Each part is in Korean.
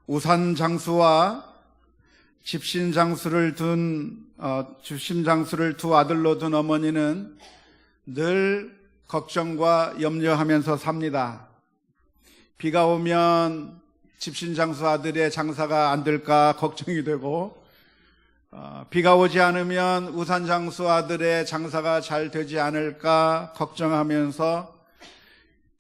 우산장수와 집신장수를 두 아들로 둔 어머니는 늘 걱정과 염려하면서 삽니다. 비가 오면 집신장수 아들의 장사가 안 될까 걱정이 되고, 비가 오지 않으면 우산장수 아들의 장사가 잘 되지 않을까 걱정하면서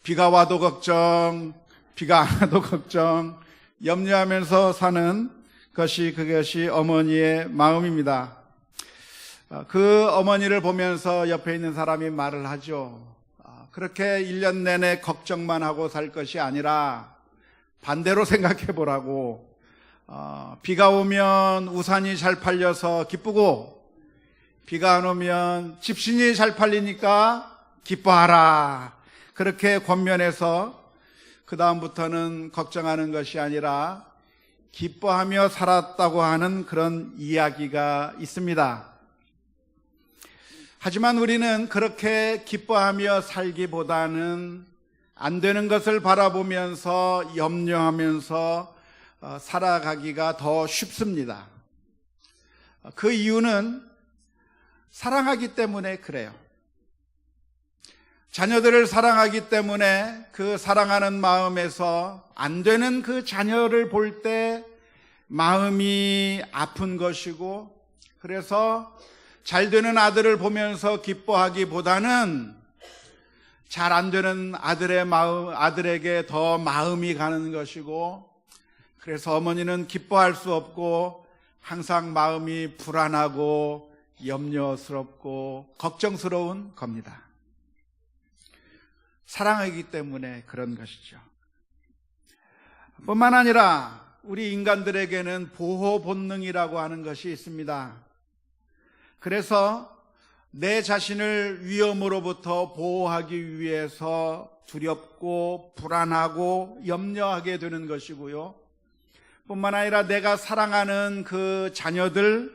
비가 와도 걱정, 비가 안 와도 걱정, 염려하면서 사는 그것이 어머니의 마음입니다. 그 어머니를 보면서 옆에 있는 사람이 말을 하죠. 그렇게 1년 내내 걱정만 하고 살 것이 아니라 반대로 생각해 보라고. 비가 오면 우산이 잘 팔려서 기쁘고, 비가 안 오면 집신이 잘 팔리니까 기뻐하라. 그렇게 권면해서 그 다음부터는 걱정하는 것이 아니라 기뻐하며 살았다고 하는 그런 이야기가 있습니다. 하지만 우리는 그렇게 기뻐하며 살기보다는 안 되는 것을 바라보면서 염려하면서 살아가기가 더 쉽습니다. 그 이유는 사랑하기 때문에 그래요. 자녀들을 사랑하기 때문에 그 사랑하는 마음에서 안 되는 그 자녀를 볼 때 마음이 아픈 것이고, 그래서 잘 되는 아들을 보면서 기뻐하기보다는 잘 안 되는 아들에게 더 마음이 가는 것이고, 그래서 어머니는 기뻐할 수 없고 항상 마음이 불안하고 염려스럽고 걱정스러운 겁니다. 사랑하기 때문에 그런 것이죠. 뿐만 아니라 우리 인간들에게는 보호 본능이라고 하는 것이 있습니다. 그래서 내 자신을 위험으로부터 보호하기 위해서 두렵고 불안하고 염려하게 되는 것이고요. 뿐만 아니라 내가 사랑하는 그 자녀들,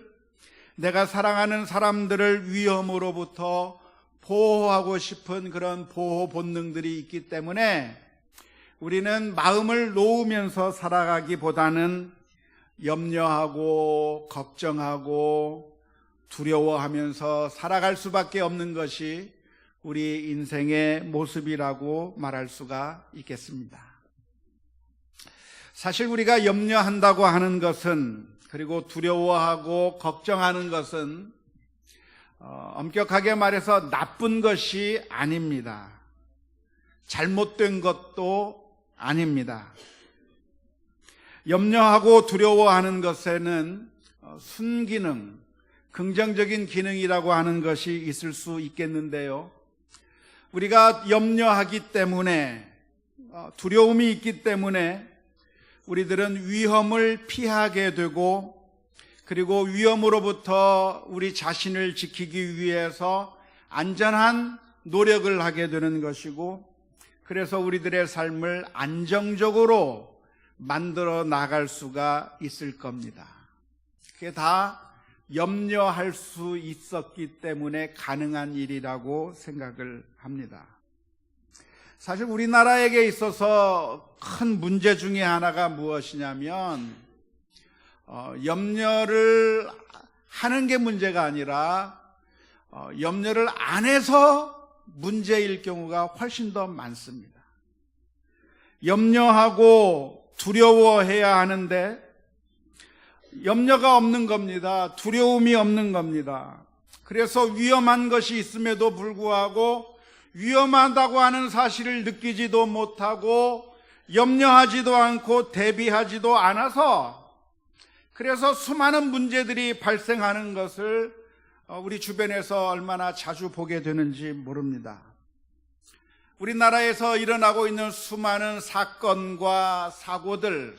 내가 사랑하는 사람들을 위험으로부터 보호하고 싶은 그런 보호 본능들이 있기 때문에 우리는 마음을 놓으면서 살아가기보다는 염려하고 걱정하고 두려워하면서 살아갈 수밖에 없는 것이 우리 인생의 모습이라고 말할 수가 있겠습니다. 사실 우리가 염려한다고 하는 것은, 그리고 두려워하고 걱정하는 것은 엄격하게 말해서 나쁜 것이 아닙니다. 잘못된 것도 아닙니다. 염려하고 두려워하는 것에는 순기능, 긍정적인 기능이라고 하는 것이 있을 수 있겠는데요. 우리가 염려하기 때문에, 두려움이 있기 때문에 우리들은 위험을 피하게 되고, 그리고 위험으로부터 우리 자신을 지키기 위해서 안전한 노력을 하게 되는 것이고, 그래서 우리들의 삶을 안정적으로 만들어 나갈 수가 있을 겁니다. 그게 다 염려할 수 있었기 때문에 가능한 일이라고 생각을 합니다. 사실 우리나라에게 있어서 큰 문제 중에 하나가 무엇이냐면, 염려를 하는 게 문제가 아니라 염려를 안 해서 문제일 경우가 훨씬 더 많습니다. 염려하고 두려워해야 하는데 염려가 없는 겁니다. 두려움이 없는 겁니다. 그래서 위험한 것이 있음에도 불구하고 위험하다고 하는 사실을 느끼지도 못하고 염려하지도 않고 대비하지도 않아서, 그래서 수많은 문제들이 발생하는 것을 우리 주변에서 얼마나 자주 보게 되는지 모릅니다. 우리나라에서 일어나고 있는 수많은 사건과 사고들,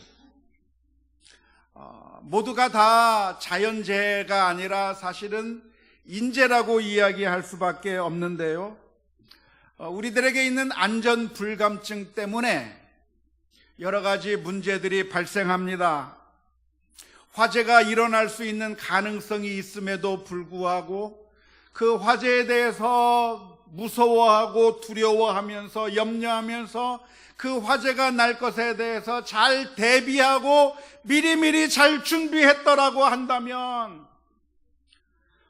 모두가 다 자연재해가 아니라 사실은 인재라고 이야기할 수밖에 없는데요. 우리들에게 있는 안전 불감증 때문에 여러 가지 문제들이 발생합니다. 화재가 일어날 수 있는 가능성이 있음에도 불구하고 그 화재에 대해서 무서워하고 두려워하면서 염려하면서 그 화재가 날 것에 대해서 잘 대비하고 미리미리 잘 준비했더라고 한다면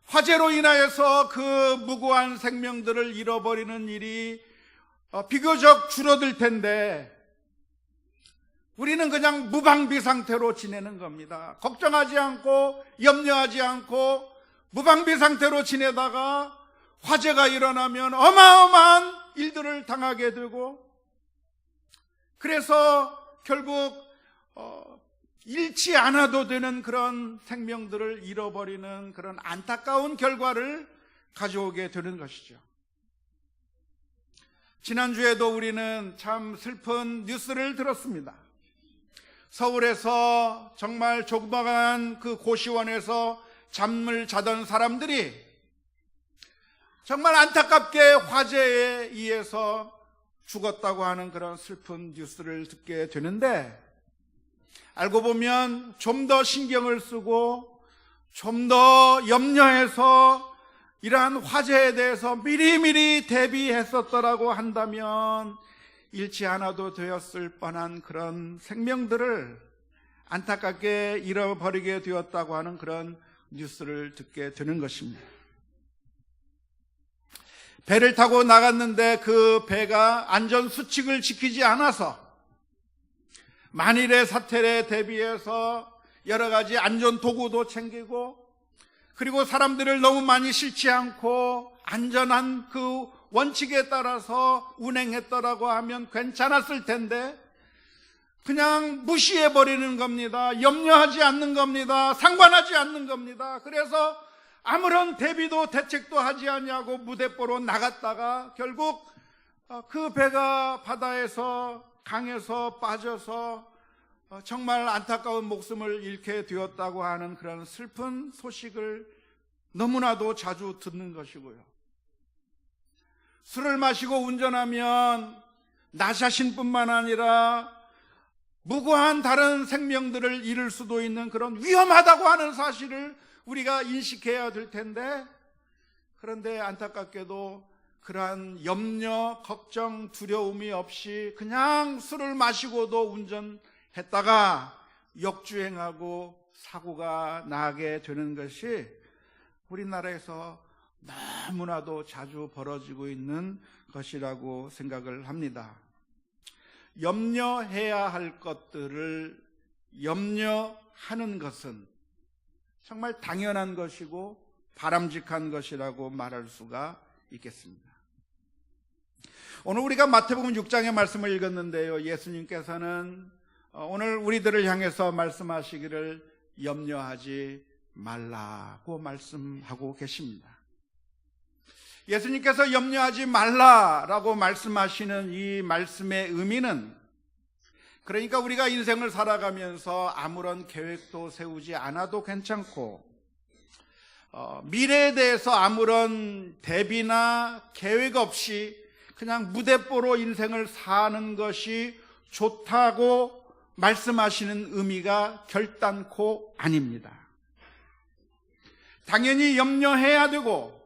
화재로 인하여서 그 무고한 생명들을 잃어버리는 일이 비교적 줄어들 텐데 우리는 그냥 무방비 상태로 지내는 겁니다. 걱정하지 않고 염려하지 않고 무방비 상태로 지내다가 화재가 일어나면 어마어마한 일들을 당하게 되고 그래서 결국 잃지 않아도 되는 그런 생명들을 잃어버리는 그런 안타까운 결과를 가져오게 되는 것이죠. 지난주에도 우리는 참 슬픈 뉴스를 들었습니다. 서울에서 정말 조그마한 그 고시원에서 잠을 자던 사람들이 정말 안타깝게 화재에 의해서 죽었다고 하는 그런 슬픈 뉴스를 듣게 되는데 알고 보면 좀 더 신경을 쓰고 좀 더 염려해서 이러한 화재에 대해서 미리미리 대비했었더라고 한다면 잃지 않아도 되었을 뻔한 그런 생명들을 안타깝게 잃어버리게 되었다고 하는 그런 뉴스를 듣게 되는 것입니다. 배를 타고 나갔는데 그 배가 안전수칙을 지키지 않아서 만일의 사태에 대비해서 여러 가지 안전도구도 챙기고 그리고 사람들을 너무 많이 실지 않고 안전한 그 원칙에 따라서 운행했더라고 하면 괜찮았을 텐데 그냥 무시해버리는 겁니다. 염려하지 않는 겁니다. 상관하지 않는 겁니다. 그래서 아무런 대비도 대책도 하지 않냐고 무대뽀로 나갔다가 결국 그 배가 바다에서 강에서 빠져서 정말 안타까운 목숨을 잃게 되었다고 하는 그런 슬픈 소식을 너무나도 자주 듣는 것이고요. 술을 마시고 운전하면 나 자신뿐만 아니라 무고한 다른 생명들을 잃을 수도 있는 그런 위험하다고 하는 사실을 우리가 인식해야 될 텐데 그런데 안타깝게도 그러한 염려, 걱정, 두려움이 없이 그냥 술을 마시고도 운전했다가 역주행하고 사고가 나게 되는 것이 우리나라에서 너무나도 자주 벌어지고 있는 것이라고 생각을 합니다. 염려해야 할 것들을 염려하는 것은 정말 당연한 것이고 바람직한 것이라고 말할 수가 있겠습니다. 오늘 우리가 마태복음 6장의 말씀을 읽었는데요. 예수님께서는 오늘 우리들을 향해서 말씀하시기를 염려하지 말라고 말씀하고 계십니다. 예수님께서 염려하지 말라라고 말씀하시는 이 말씀의 의미는 그러니까 우리가 인생을 살아가면서 아무런 계획도 세우지 않아도 괜찮고 미래에 대해서 아무런 대비나 계획 없이 그냥 무대뽀로 인생을 사는 것이 좋다고 말씀하시는 의미가 결단코 아닙니다. 당연히 염려해야 되고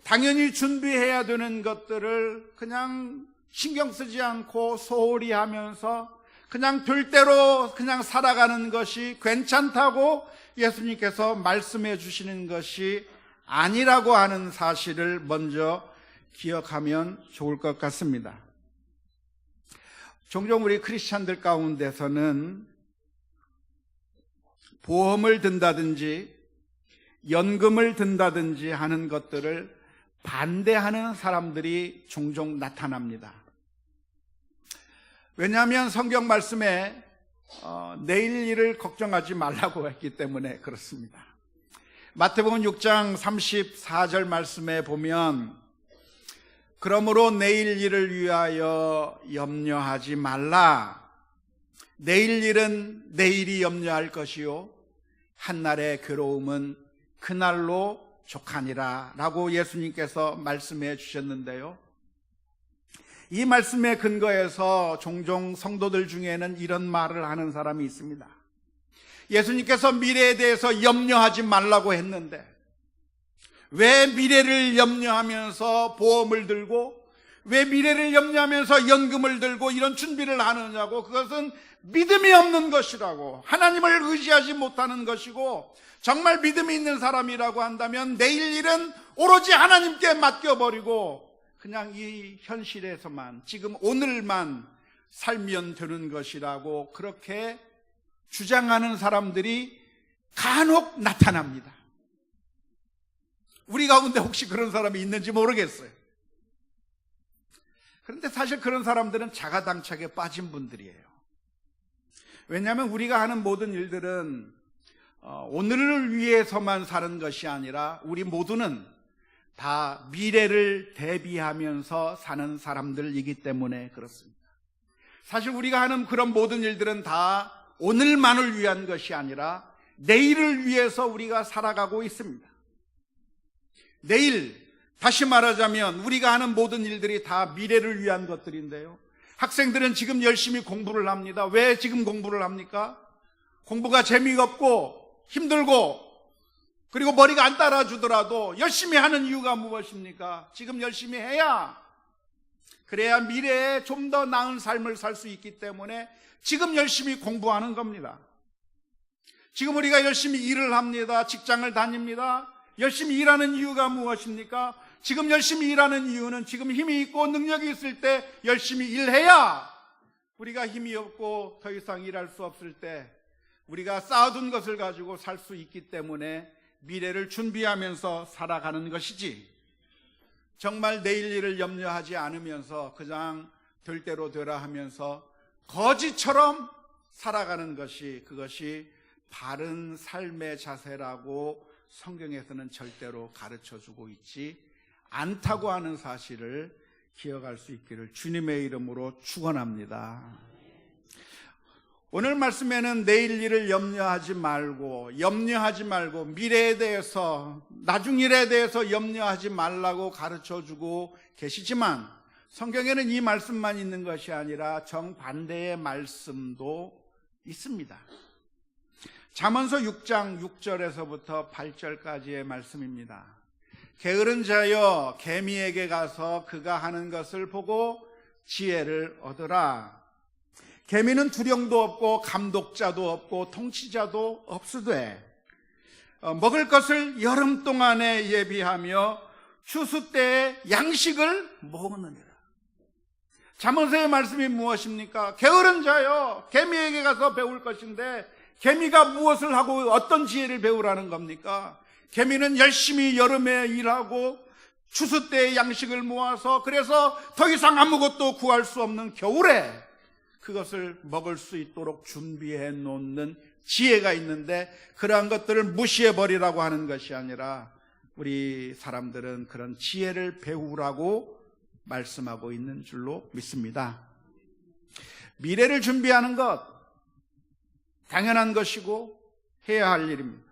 당연히 준비해야 되는 것들을 그냥 신경 쓰지 않고 소홀히 하면서 그냥 별대로 그냥 살아가는 것이 괜찮다고 예수님께서 말씀해 주시는 것이 아니라고 하는 사실을 먼저 기억하면 좋을 것 같습니다. 종종 우리 크리스찬들 가운데서는 보험을 든다든지 연금을 든다든지 하는 것들을 반대하는 사람들이 종종 나타납니다. 왜냐하면 성경 말씀에 내일 일을 걱정하지 말라고 했기 때문에 그렇습니다. 마태복음 6장 34절 말씀에 보면 그러므로 내일 일을 위하여 염려하지 말라. 내일 일은 내일이 염려할 것이요 한날의 괴로움은 그날로 족하니라 라고 예수님께서 말씀해 주셨는데요. 이 말씀에 근거해서 종종 성도들 중에는 이런 말을 하는 사람이 있습니다. 예수님께서 미래에 대해서 염려하지 말라고 했는데 왜 미래를 염려하면서 보험을 들고 왜 미래를 염려하면서 연금을 들고 이런 준비를 하느냐고. 그것은 믿음이 없는 것이라고, 하나님을 의지하지 못하는 것이고, 정말 믿음이 있는 사람이라고 한다면 내일 일은 오로지 하나님께 맡겨버리고 그냥 이 현실에서만, 지금 오늘만 살면 되는 것이라고 그렇게 주장하는 사람들이 간혹 나타납니다. 우리 가운데 혹시 그런 사람이 있는지 모르겠어요. 그런데 사실 그런 사람들은 자가당착에 빠진 분들이에요. 왜냐하면 우리가 하는 모든 일들은 오늘을 위해서만 사는 것이 아니라 우리 모두는 다 미래를 대비하면서 사는 사람들이기 때문에 그렇습니다. 사실 우리가 하는 그런 모든 일들은 다 오늘만을 위한 것이 아니라 내일을 위해서 우리가 살아가고 있습니다. 내일, 다시 말하자면 우리가 하는 모든 일들이 다 미래를 위한 것들인데요. 학생들은 지금 열심히 공부를 합니다. 왜 지금 공부를 합니까? 공부가 재미가 없고 힘들고 그리고 머리가 안 따라주더라도 열심히 하는 이유가 무엇입니까? 지금 열심히 해야, 그래야 미래에 좀 더 나은 삶을 살 수 있기 때문에 지금 열심히 공부하는 겁니다. 지금 우리가 열심히 일을 합니다. 직장을 다닙니다. 열심히 일하는 이유가 무엇입니까? 지금 열심히 일하는 이유는 지금 힘이 있고 능력이 있을 때 열심히 일해야, 우리가 힘이 없고 더 이상 일할 수 없을 때 우리가 쌓아둔 것을 가지고 살 수 있기 때문에 미래를 준비하면서 살아가는 것이지, 정말 내일 일을 염려하지 않으면서 그냥 될 대로 되라 하면서 거지처럼 살아가는 것이, 그것이 바른 삶의 자세라고 성경에서는 절대로 가르쳐주고 있지 않다고 하는 사실을 기억할 수 있기를 주님의 이름으로 축원합니다. 오늘 말씀에는 내일 일을 염려하지 말고 미래에 대해서, 나중 일에 대해서 염려하지 말라고 가르쳐주고 계시지만 성경에는 이 말씀만 있는 것이 아니라 정반대의 말씀도 있습니다. 잠언서 6장 6절에서부터 8절까지의 말씀입니다. 게으른 자여, 개미에게 가서 그가 하는 것을 보고 지혜를 얻으라. 개미는 두령도 없고 감독자도 없고 통치자도 없으되 먹을 것을 여름 동안에 예비하며 추수 때에 양식을 모으느니라. 잠언서의 말씀이 무엇입니까? 게으른 자여, 개미에게 가서 배울 것인데 개미가 무엇을 하고 어떤 지혜를 배우라는 겁니까? 개미는 열심히 여름에 일하고 추수 때에 양식을 모아서, 그래서 더 이상 아무것도 구할 수 없는 겨울에 그것을 먹을 수 있도록 준비해 놓는 지혜가 있는데, 그러한 것들을 무시해버리라고 하는 것이 아니라 우리 사람들은 그런 지혜를 배우라고 말씀하고 있는 줄로 믿습니다. 미래를 준비하는 것 당연한 것이고 해야 할 일입니다.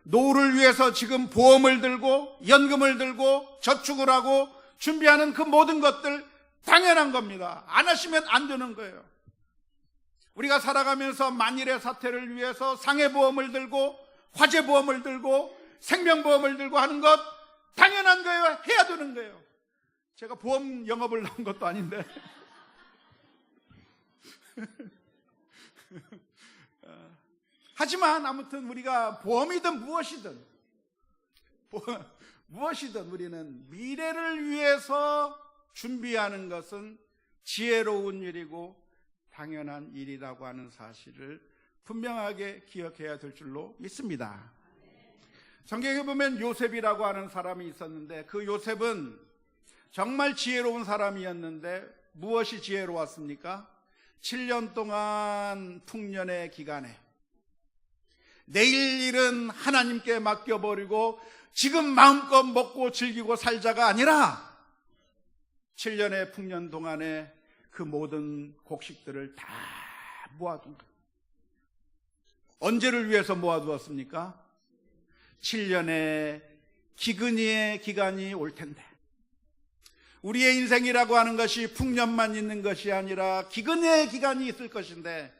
노후를 위해서 지금 보험을 들고 연금을 들고 저축을 하고 준비하는 그 모든 것들 당연한 겁니다. 안 하시면 안 되는 거예요. 우리가 살아가면서 만일의 사태를 위해서 상해보험을 들고 화재보험을 들고 생명보험을 들고 하는 것 당연한 거예요. 해야 되는 거예요. 제가 보험 영업을 나온 것도 아닌데 하지만 아무튼 우리가 보험이든 무엇이든 우리는 미래를 위해서 준비하는 것은 지혜로운 일이고 당연한 일이라고 하는 사실을 분명하게 기억해야 될 줄로 믿습니다. 성경에 보면 요셉이라고 하는 사람이 있었는데, 그 요셉은 정말 지혜로운 사람이었는데 무엇이 지혜로웠습니까? 7년 동안 풍년의 기간에 내일 일은 하나님께 맡겨버리고 지금 마음껏 먹고 즐기고 살자가 아니라 7년의 풍년 동안에 그 모든 곡식들을 다 모아둔 거예요. 언제를 위해서 모아두었습니까? 7년의 기근의 기간이 올 텐데, 우리의 인생이라고 하는 것이 풍년만 있는 것이 아니라 기근의 기간이 있을 것인데,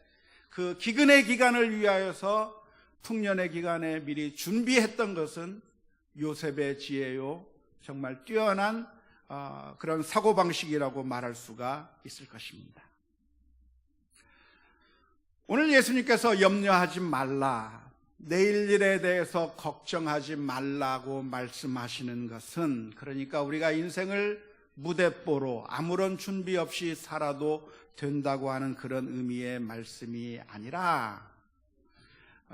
그 기근의 기간을 위하여서 풍년의 기간에 미리 준비했던 것은 요셉의 지혜요, 정말 뛰어난 그런 사고방식이라고 말할 수가 있을 것입니다. 오늘 예수님께서 염려하지 말라, 내일 일에 대해서 걱정하지 말라고 말씀하시는 것은, 그러니까 우리가 인생을 무대뽀로 아무런 준비 없이 살아도 된다고 하는 그런 의미의 말씀이 아니라,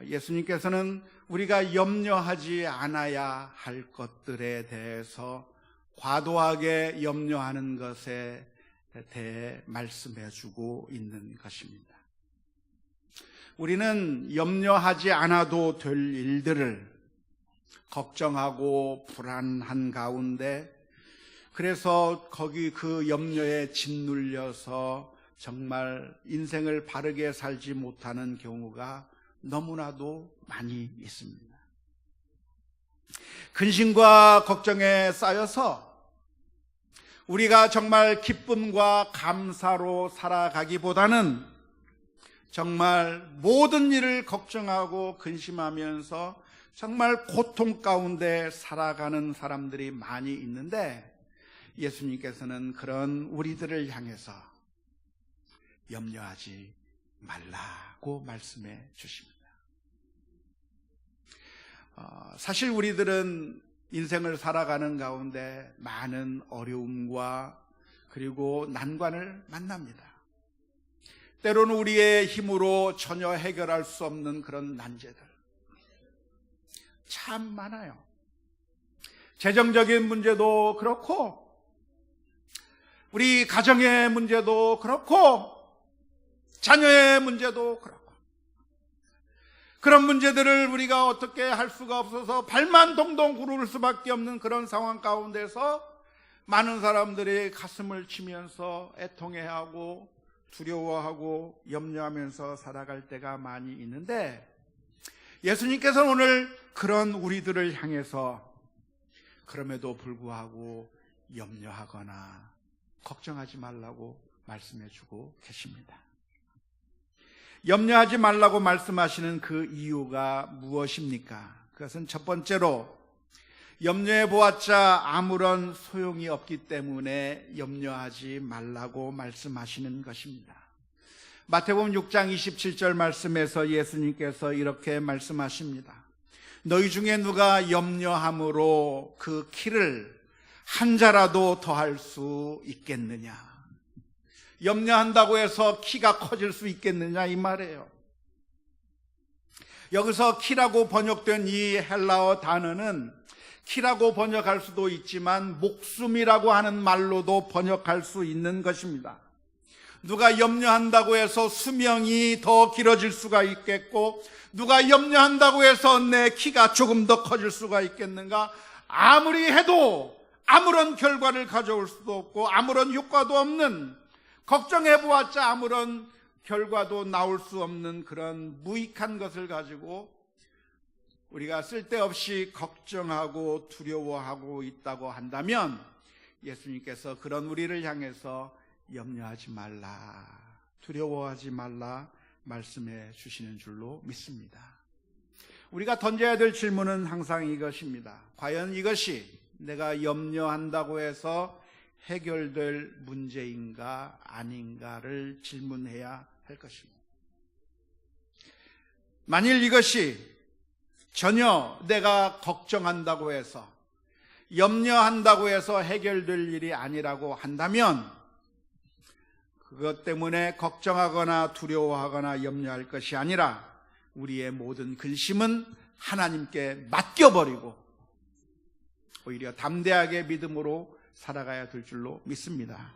예수님께서는 우리가 염려하지 않아야 할 것들에 대해서 과도하게 염려하는 것에 대해 말씀해 주고 있는 것입니다. 우리는 염려하지 않아도 될 일들을 걱정하고 불안한 가운데, 그래서 그 염려에 짓눌려서 정말 인생을 바르게 살지 못하는 경우가 너무나도 많이 있습니다. 근심과 걱정에 쌓여서 우리가 정말 기쁨과 감사로 살아가기보다는 정말 모든 일을 걱정하고 근심하면서 정말 고통 가운데 살아가는 사람들이 많이 있는데, 예수님께서는 그런 우리들을 향해서 염려하지 말라고 말씀해 주십니다. 사실 우리들은 인생을 살아가는 가운데 많은 어려움과 그리고 난관을 만납니다. 때로는 우리의 힘으로 전혀 해결할 수 없는 그런 난제들 참 많아요. 재정적인 문제도 그렇고, 우리 가정의 문제도 그렇고, 자녀의 문제도 그렇고, 그런 문제들을 우리가 어떻게 할 수가 없어서 발만 동동 구를 수밖에 없는 그런 상황 가운데서 많은 사람들이 가슴을 치면서 애통해하고 두려워하고 염려하면서 살아갈 때가 많이 있는데, 예수님께서는 오늘 그런 우리들을 향해서 그럼에도 불구하고 염려하거나 걱정하지 말라고 말씀해 주고 계십니다. 염려하지 말라고 말씀하시는 그 이유가 무엇입니까? 그것은 첫 번째로 염려해 보았자 아무런 소용이 없기 때문에 염려하지 말라고 말씀하시는 것입니다. 마태복음 6장 27절 말씀에서 예수님께서 이렇게 말씀하십니다. 너희 중에 누가 염려함으로 그 키를 한 자라도 더할 수 있겠느냐? 염려한다고 해서 키가 커질 수 있겠느냐 이 말이에요. 여기서 키라고 번역된 이 헬라어 단어는 키라고 번역할 수도 있지만 목숨이라고 하는 말로도 번역할 수 있는 것입니다. 누가 염려한다고 해서 수명이 더 길어질 수가 있겠고, 누가 염려한다고 해서 내 키가 조금 더 커질 수가 있겠는가? 아무리 해도 아무런 결과를 가져올 수도 없고 아무런 효과도 없는, 걱정해보았자 아무런 결과도 나올 수 없는 그런 무익한 것을 가지고 우리가 쓸데없이 걱정하고 두려워하고 있다고 한다면, 예수님께서 그런 우리를 향해서 염려하지 말라, 두려워하지 말라 말씀해 주시는 줄로 믿습니다. 우리가 던져야 될 질문은 항상 이것입니다. 과연 이것이 내가 염려한다고 해서 해결될 문제인가 아닌가를 질문해야 할 것입니다. 만일 이것이 전혀 내가 걱정한다고 해서, 염려한다고 해서 해결될 일이 아니라고 한다면, 그것 때문에 걱정하거나 두려워하거나 염려할 것이 아니라 우리의 모든 근심은 하나님께 맡겨버리고 오히려 담대하게 믿음으로 살아가야 될 줄로 믿습니다.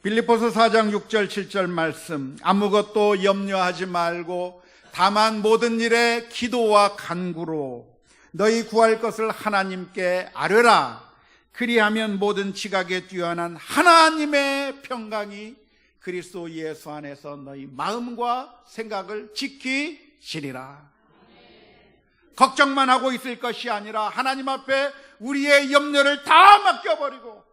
빌립보서 4장 6절 7절 말씀, 아무것도 염려하지 말고 다만 모든 일에 기도와 간구로 너희 구할 것을 하나님께 아뢰라. 그리하면 모든 지각에 뛰어난 하나님의 평강이 그리스도 예수 안에서 너희 마음과 생각을 지키시리라. 걱정만 하고 있을 것이 아니라 하나님 앞에 우리의 염려를 다 맡겨버리고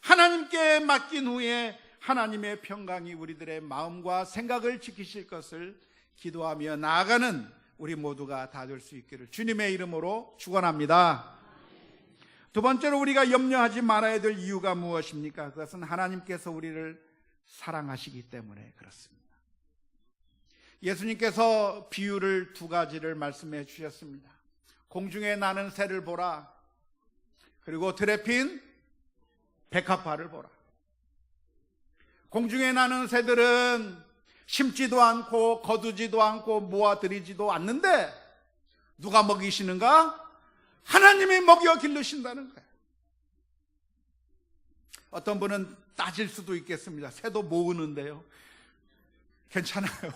하나님께 맡긴 후에 하나님의 평강이 우리들의 마음과 생각을 지키실 것을 기도하며 나아가는 우리 모두가 다 될 수 있기를 주님의 이름으로 축원합니다. 두 번째로 우리가 염려하지 말아야 될 이유가 무엇입니까? 그것은 하나님께서 우리를 사랑하시기 때문에 그렇습니다. 예수님께서 비유를 두 가지를 말씀해 주셨습니다. 공중에 나는 새를 보라, 그리고 들에 핀 백합화를 보라. 공중에 나는 새들은 심지도 않고 거두지도 않고 모아들이지도 않는데 누가 먹이시는가? 하나님이 먹여 기르신다는 거예요. 어떤 분은 따질 수도 있겠습니다. 새도 모으는데요. 괜찮아요.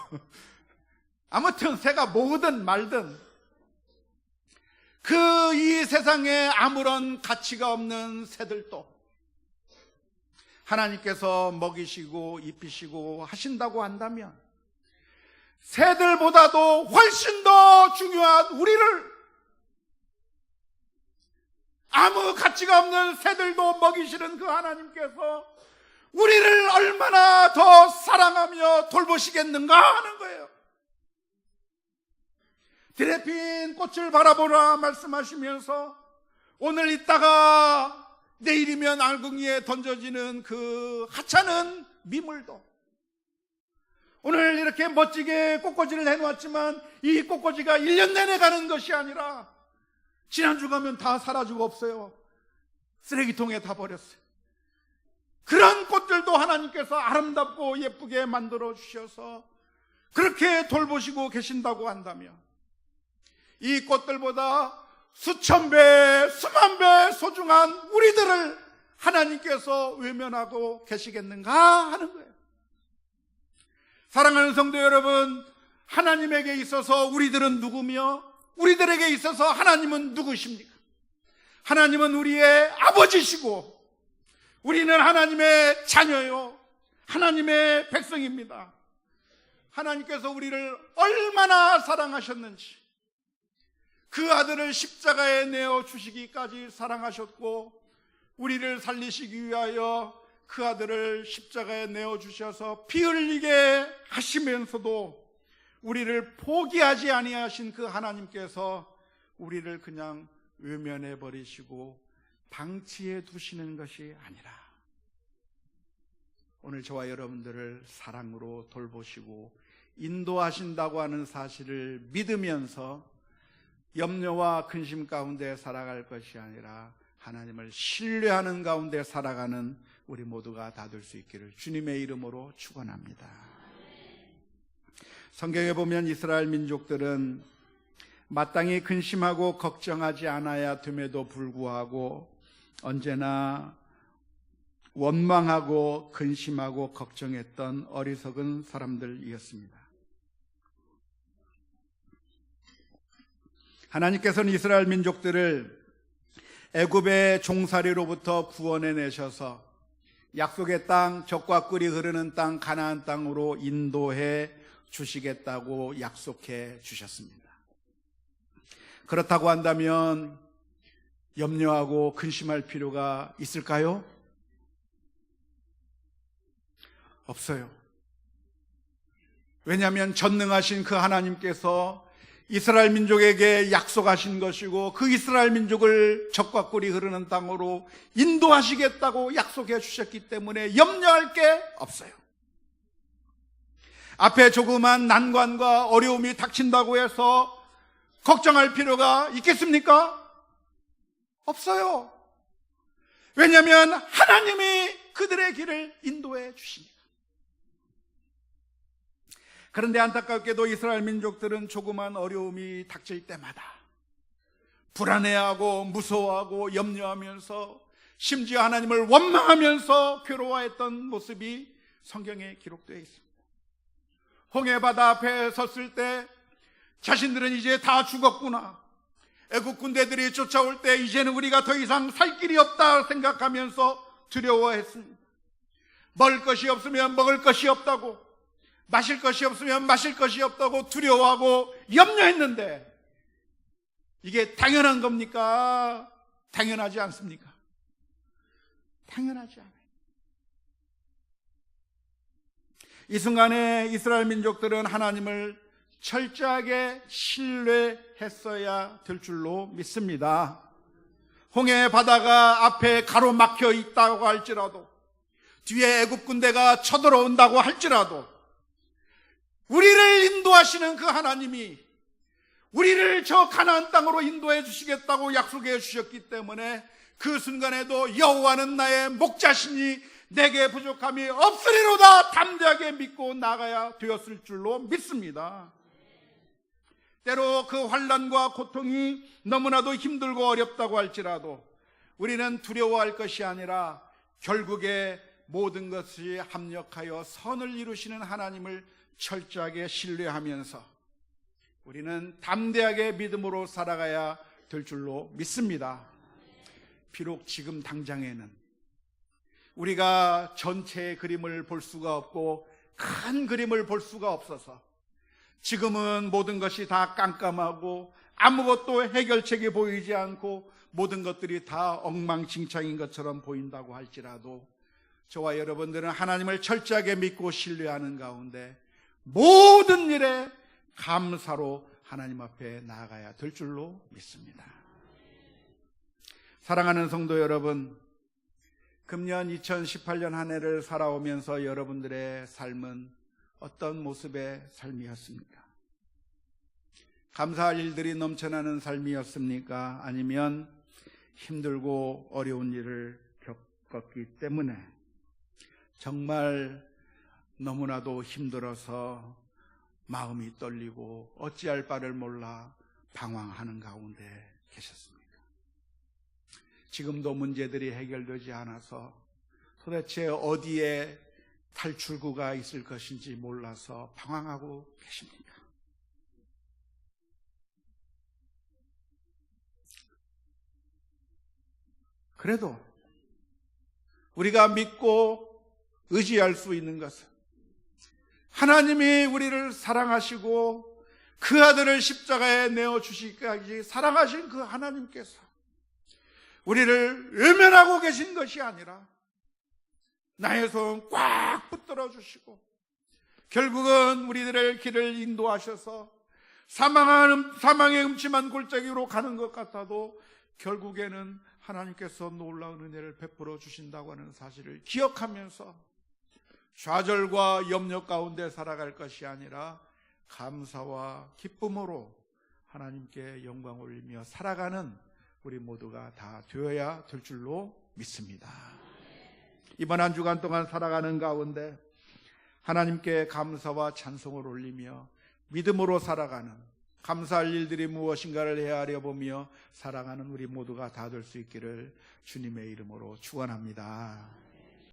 아무튼 새가 모으든 말든 그 이 세상에 아무런 가치가 없는 새들도 하나님께서 먹이시고 입히시고 하신다고 한다면 새들보다도 훨씬 더 중요한 우리를, 아무 가치가 없는 새들도 먹이시는 그 하나님께서 우리를 얼마나 더 사랑하며 돌보시겠는가 하는 거예요. 들에 핀 꽃을 바라보라 말씀하시면서 오늘 있다가 내일이면 알궁이에 던져지는 그 하찮은 미물도, 오늘 이렇게 멋지게 꽃꽂이를 해놓았지만 이 꽃꽂이가 1년 내내 가는 것이 아니라 지난주 가면 다 사라지고 없어요. 쓰레기통에 다 버렸어요. 그런 꽃들도 하나님께서 아름답고 예쁘게 만들어 주셔서 그렇게 돌보시고 계신다고 한다면 이 꽃들보다 수천 배, 수만 배 소중한 우리들을 하나님께서 외면하고 계시겠는가 하는 거예요. 사랑하는 성도 여러분, 하나님에게 있어서 우리들은 누구며 우리들에게 있어서 하나님은 누구십니까? 하나님은 우리의 아버지시고 우리는 하나님의 자녀요, 하나님의 백성입니다. 하나님께서 우리를 얼마나 사랑하셨는지, 그 아들을 십자가에 내어 주시기까지 사랑하셨고 우리를 살리시기 위하여 그 아들을 십자가에 내어 주셔서 피 흘리게 하시면서도 우리를 포기하지 아니하신 그 하나님께서 우리를 그냥 외면해 버리시고 방치해 두시는 것이 아니라 오늘 저와 여러분들을 사랑으로 돌보시고 인도하신다고 하는 사실을 믿으면서 염려와 근심 가운데 살아갈 것이 아니라 하나님을 신뢰하는 가운데 살아가는 우리 모두가 다 될 수 있기를 주님의 이름으로 축원합니다. 성경에 보면 이스라엘 민족들은 마땅히 근심하고 걱정하지 않아야 됨에도 불구하고 언제나 원망하고 근심하고 걱정했던 어리석은 사람들이었습니다. 하나님께서는 이스라엘 민족들을 애굽의 종살이로부터 구원해 내셔서 약속의 땅, 젖과 꿀이 흐르는 땅 가나안 땅으로 인도해 주시겠다고 약속해 주셨습니다. 그렇다고 한다면 염려하고 근심할 필요가 있을까요? 없어요. 왜냐하면 전능하신 그 하나님께서 이스라엘 민족에게 약속하신 것이고 그 이스라엘 민족을 젖과 꿀이 흐르는 땅으로 인도하시겠다고 약속해 주셨기 때문에 염려할 게 없어요. 앞에 조그만 난관과 어려움이 닥친다고 해서 걱정할 필요가 있겠습니까? 없어요. 왜냐하면 하나님이 그들의 길을 인도해 주십니다. 그런데 안타깝게도 이스라엘 민족들은 조그만 어려움이 닥칠 때마다 불안해하고 무서워하고 염려하면서 심지어 하나님을 원망하면서 괴로워했던 모습이 성경에 기록되어 있습니다. 홍해바다 앞에 섰을 때 자신들은 이제 다 죽었구나, 애국 군대들이 쫓아올 때 이제는 우리가 더 이상 살 길이 없다 생각하면서 두려워했습니다. 먹을 것이 없으면 먹을 것이 없다고, 마실 것이 없으면 마실 것이 없다고 두려워하고 염려했는데 이게 당연한 겁니까? 당연하지 않습니까? 당연하지 않아요. 이 순간에 이스라엘 민족들은 하나님을 철저하게 신뢰했어야 될 줄로 믿습니다. 홍해 바다가 앞에 가로막혀 있다고 할지라도, 뒤에 애굽 군대가 쳐들어온다고 할지라도, 우리를 인도하시는 그 하나님이 우리를 저 가나안 땅으로 인도해 주시겠다고 약속해 주셨기 때문에 그 순간에도 여호와는 나의 목자시니 내게 부족함이 없으리로다 담대하게 믿고 나가야 되었을 줄로 믿습니다. 때로 그 환난과 고통이 너무나도 힘들고 어렵다고 할지라도 우리는 두려워할 것이 아니라 결국에 모든 것이 합력하여 선을 이루시는 하나님을 철저하게 신뢰하면서 우리는 담대하게 믿음으로 살아가야 될 줄로 믿습니다. 비록 지금 당장에는 우리가 전체의 그림을 볼 수가 없고 큰 그림을 볼 수가 없어서 지금은 모든 것이 다 깜깜하고 아무것도 해결책이 보이지 않고 모든 것들이 다 엉망진창인 것처럼 보인다고 할지라도 저와 여러분들은 하나님을 철저하게 믿고 신뢰하는 가운데 모든 일에 감사로 하나님 앞에 나아가야 될 줄로 믿습니다. 사랑하는 성도 여러분, 금년 2018년 한 해를 살아오면서 여러분들의 삶은 어떤 모습의 삶이었습니까? 감사할 일들이 넘쳐나는 삶이었습니까? 아니면 힘들고 어려운 일을 겪었기 때문에 정말 너무나도 힘들어서 마음이 떨리고 어찌할 바를 몰라 방황하는 가운데 계셨습니까? 지금도 문제들이 해결되지 않아서 도대체 어디에 탈출구가 있을 것인지 몰라서 방황하고 계십니까? 그래도 우리가 믿고 의지할 수 있는 것은 하나님이 우리를 사랑하시고 그 아들을 십자가에 내어주시기까지 사랑하신 그 하나님께서 우리를 외면하고 계신 것이 아니라 나의 손 꽉 붙들어 주시고 결국은 우리들의 길을 인도하셔서 사망의 음침한 골짜기로 가는 것 같아도 결국에는 하나님께서 놀라운 은혜를 베풀어 주신다고 하는 사실을 기억하면서 좌절과 염려 가운데 살아갈 것이 아니라 감사와 기쁨으로 하나님께 영광 올리며 살아가는 우리 모두가 다 되어야 될 줄로 믿습니다. 이번 한 주간 동안 살아가는 가운데 하나님께 감사와 찬송을 올리며 믿음으로 살아가는, 감사할 일들이 무엇인가를 헤아려 보며 살아가는 우리 모두가 다 될 수 있기를 주님의 이름으로 축원합니다.